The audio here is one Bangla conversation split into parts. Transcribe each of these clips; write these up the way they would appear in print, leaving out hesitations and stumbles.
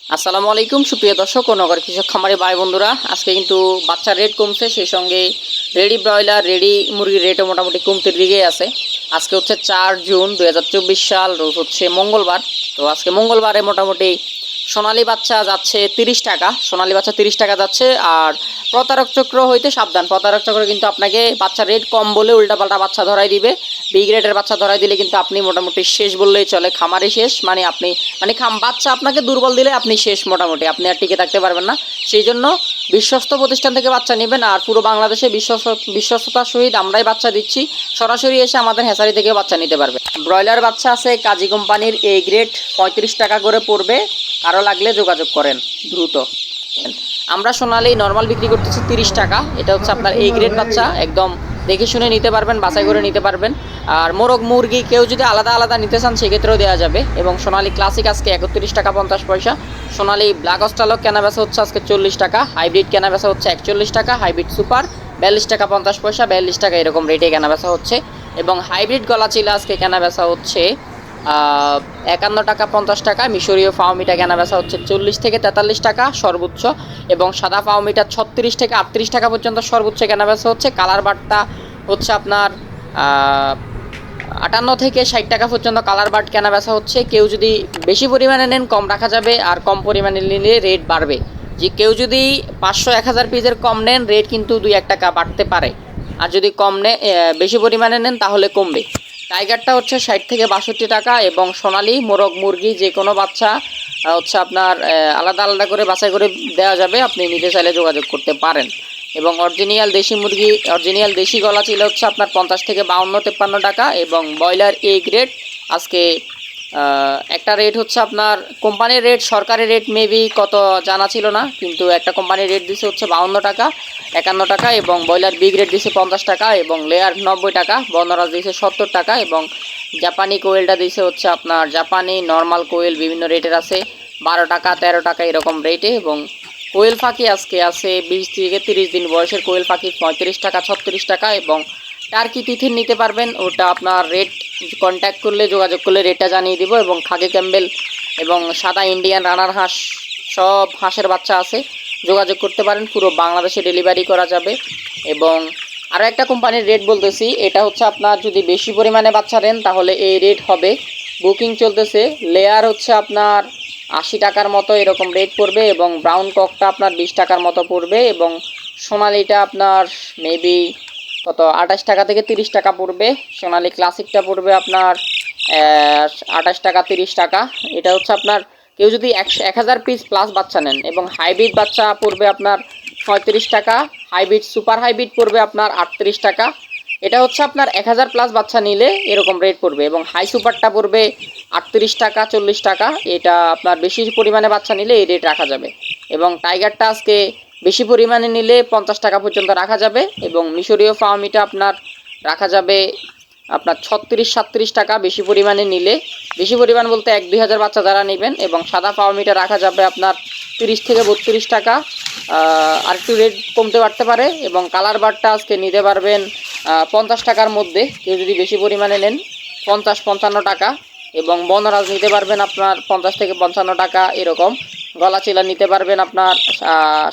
আসসালামু আলাইকুম সুপ্রিয় দর্শক ও নগর কৃষক খামারি ভাই বন্ধুরা, আজকে কিন্তু বাচ্চার রেট কমছে, সেই সঙ্গে রেডি ব্রয়লার রেডি মুরগির রেটও মোটামুটি কমতে দিকে আছে। আজকে হচ্ছে 4 জুন 2024 সাল, রোজ হচ্ছে মঙ্গলবার। তো আজকে মঙ্গলবারে মোটামুটি সোনালী বাচ্চা যাচ্ছে 30 টাকা, সোনালী বাচ্চা 30 টাকা যাচ্ছে। আর প্রতারক চক্র হইতে সাবধান, প্রতারক চক্র কিন্তু আপনাকে বাচ্চার রেট কম বলে উল্টাপাল্টা বাচ্চা ধরাই দিবে। বি গ্রেডের বাচ্চা ধরাই দিলে কিন্তু আপনি মোটামুটি শেষ বললেই চলে, খামারে শেষ। মানে আপনি বাচ্চা আপনাকে দুর্বল দিলে আপনি শেষ, মোটামুটি আপনি আর টিকে থাকতে পারবেন না। সেই জন্য বিশ্বস্ত প্রতিষ্ঠান থেকে বাচ্চা নেবেন। আর পুরো বাংলাদেশে বিশ্বস্ততার সহিত আমরাই বাচ্চা দিচ্ছি, সরাসরি এসে আমাদের হ্যাচারি থেকে বাচ্চা নিতে পারবে। ব্রয়লার বাচ্চা আছে কাজী কোম্পানির এ গ্রেড, 35 টাকা করে পড়বে। আরও লাগলে যোগাযোগ করেন দ্রুত। আমরা সোনালী নর্মাল বিক্রি করতেছি 30 টাকা। এটা হচ্ছে আপনার এই গ্রেড বাচ্চা, একদম দেখে শুনে নিতে পারবেন, বাছাই করে নিতে পারবেন। আর মোরগ মুরগি কেউ যদি আলাদা আলাদা নিতে চান সেক্ষেত্রেও দেওয়া যাবে। এবং সোনালী ক্লাসিক আজকে 31 টাকা 50 পয়সা। সোনালী ব্ল্যাক অস্ট্রালক কেনা বেচা হচ্ছে আজকে 40 টাকা, হাইব্রিড কেনা বেচা হচ্ছে 41 টাকা, হাইব্রিড সুপার 42 টাকা 50 পয়সা, 42 টাকা এরকম রেটে কেনা বেচা হচ্ছে। এবং হাইব্রিড গলা চিলা আজকে কেনা বেচা হচ্ছে 51 টাকা 50 টাকা। মিশরীয় ফাউমিটা কেনা বেচা হচ্ছে 40 থেকে 43 টাকা সর্বোচ্চ। এবং সাদা ফাউমিটা 36 থেকে 38 টাকা পর্যন্ত সর্বোচ্চ কেনা বেচা হচ্ছে। কালার বাটটা হচ্ছে আপনার 58 থেকে 60 টাকা পর্যন্ত কালার বাট কেনা বেচা হচ্ছে। কেউ যদি বেশি পরিমাণে নেন কম রাখা যাবে, আর কম পরিমাণে নিলে রেট বাড়বে। যে কেউ যদি 500-1000 পিসের কম নেন রেট কিন্তু 2-1 টাকা বাড়তে পারে। আর যদি বেশি পরিমাণে নেন তাহলে কমবে। টাইগারটা হচ্ছে 60 থেকে 62 টাকা। এবং সোনালী মোরগ মুরগি যে কোনো বাচ্চা হচ্ছে আপনার আলাদা আলাদা করে বাছাই করে দেওয়া যাবে, আপনি নিতে চাইলে যোগাযোগ করতে পারেন। এবং অরিজিনাল দেশি মুরগি, অরিজিনাল দেশি গলা ছিল হচ্ছে আপনার 50 থেকে 52-53 টাকা। এবং ব্রয়লার এ গ্রেড আজকে একটা রেট হচ্ছে আপনার কোম্পানির রেট, সরকারি রেট মেবি কত জানা ছিল না, কিন্তু একটা কোম্পানির রেট দিছে হচ্ছে 52 টাকা 51 টাকা। এবং ব্রয়লার বি গ্রেড দিছে 50 টাকা, এবং লেয়ার 90 টাকা, বনরাজ দিছে 70 টাকা। এবং জাপানি কোয়েলটা দিছে হচ্ছে আপনার জাপানি নর্মাল কোয়েল বিভিন্ন রেটের আছে 12 টাকা 13 টাকা এরকম রেটে। এবং কোয়েল পাখি আজকে আছে 20 থেকে 30 দিন বয়সের কোয়েল পাখি 35 টাকা 36 টাকা। এবং টার্কি তিথির নিতে পারবেন, ওটা আপনার রেট কন্ট্যাক্ট করলে যোগাযোগ করলে রেটটা জানিয়ে দিব। এবং খাকি ক্যাম্বেল এবং সাদা ইন্ডিয়ান রানার হাঁস, সব হাঁসের বাচ্চা আছে, যোগাযোগ করতে পারেন, পুরো বাংলাদেশে ডেলিভারি করা যাবে। এবং আরও একটা কোম্পানির রেট বলতেছি, এটা হচ্ছে আপনার যদি বেশি পরিমাণে বাচ্চা নেন তাহলে এই রেট হবে। বুকিং চলতেছে। লেয়ার হচ্ছে আপনার 80 টাকার মতো এরকম রেট পড়বে। এবং ব্রাউন ককটা আপনার 20 টাকার মতো পড়বে। এবং সোনালিটা আপনার মেবি কত 28 টাকা থেকে 30 টাকা পড়বে। সোনালী ক্লাসিকটা পড়বে আপনার 28 টাকা 30 টাকা। এটা হচ্ছে আপনার কেউ যদি 1000 পিস প্লাস বাচ্চা নেন। এবং হাইব্রিড বাচ্চা পড়বে আপনার 35 টাকা, হাইব্রিড সুপার হাইব্রিড পড়বে আপনার 38 টাকা। এটা হচ্ছে আপনার 1000 প্লাস বাচ্চা নিলে এরকম রেট পড়বে। এবং হাই সুপারটা পড়বে 38 টাকা 40 টাকা। এটা আপনার বেশি পরিমাণে বাচ্চা নিলে এই রেট রাখা যাবে। এবং টাইগারটা আজকে বেশি পরিমাণে নিলে 50 টাকা পর্যন্ত রাখা যাবে। এবং মিশরীয় ফার্মিটা আপনার রাখা যাবে আপনার 36-37 টাকা বেশি পরিমাণে নিলে। বেশি পরিমাণ বলতে 1-2 হাজার বাচ্চা যারা নেবেন। এবং সাদা ফার্মিটা রাখা যাবে আপনার 30 থেকে 32 টাকা, আর একটু রেট কমতে পারতে পারে। এবং কালার বারটা আজকে নিতে পারবেন 50 টাকার মধ্যে, কেউ যদি বেশি পরিমাণে নেন 50-55 টাকা। এবং বনরাজ নিতে পারবেন আপনার 50 থেকে 55 টাকা এরকম। গলা চিলা নিতে পারবেন আপনার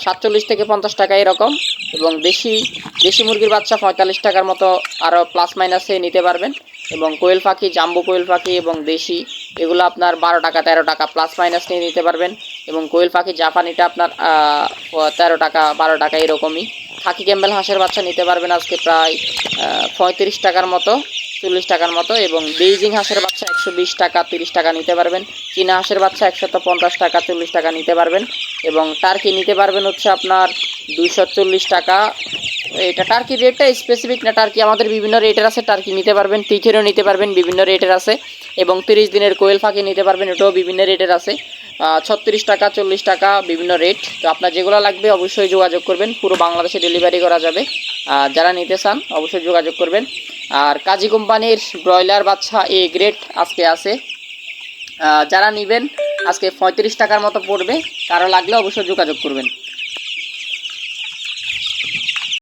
47 থেকে 50 টাকা এরকম। এবং দেশি মুরগির বাচ্চা 45 টাকার মতো আরও প্লাস মাইনাসে নিতে পারবেন। এবং কোয়েল পাখি, জাম্বো কোয়েল পাখি এবং দেশি এগুলো আপনার 12 টাকা 13 টাকা প্লাস মাইনাস নিয়ে নিতে পারবেন। এবং কোয়েল পাখি জাপানিটা আপনার 13 টাকা 12 টাকা এরকমই। খাকি ক্যাম্বেল হাঁসের বাচ্চা নিতে পারবেন আজকে প্রায় 35 টাকার মতো 40 টাকার মতো। এবং বেইজিং হাঁসের বাচ্চা 120 টাকা 30 টাকা নিতে পারবেন। চীনা হাঁসের বাচ্চা 150 টাকা 40 টাকা নিতে পারবেন। এবং টার্কি নিতে পারবেন হচ্ছে আপনার 240 টাকা। এটা টার্কির রেটটা স্পেসিফিক না, টার্কি আমাদের বিভিন্ন রেটের আছে। টার্কি নিতে পারবেন, তিথিরও নিতে পারবেন, বিভিন্ন রেটের আছে। এবং 30 দিনের কোয়েল পাখি নিতে পারবেন, এটাও বিভিন্ন রেটের আছে 36 টাকা 40 টাকা বিভিন্ন রেট। তো আপনার যেগুলো লাগবে অবশ্যই যোগাযোগ করবেন, পুরো বাংলাদেশে ডেলিভারি করা যাবে। যারা নিতে চান অবশ্যই যোগাযোগ করবেন। আর কাজী কোম্পানির ব্রয়লার বাচ্চা এ গ্রেড আজকে আছে, যারা নেবেন আজকে 35 টাকার মতো পড়বে। কারো লাগলে অবশ্যই যোগাযোগ করবেন।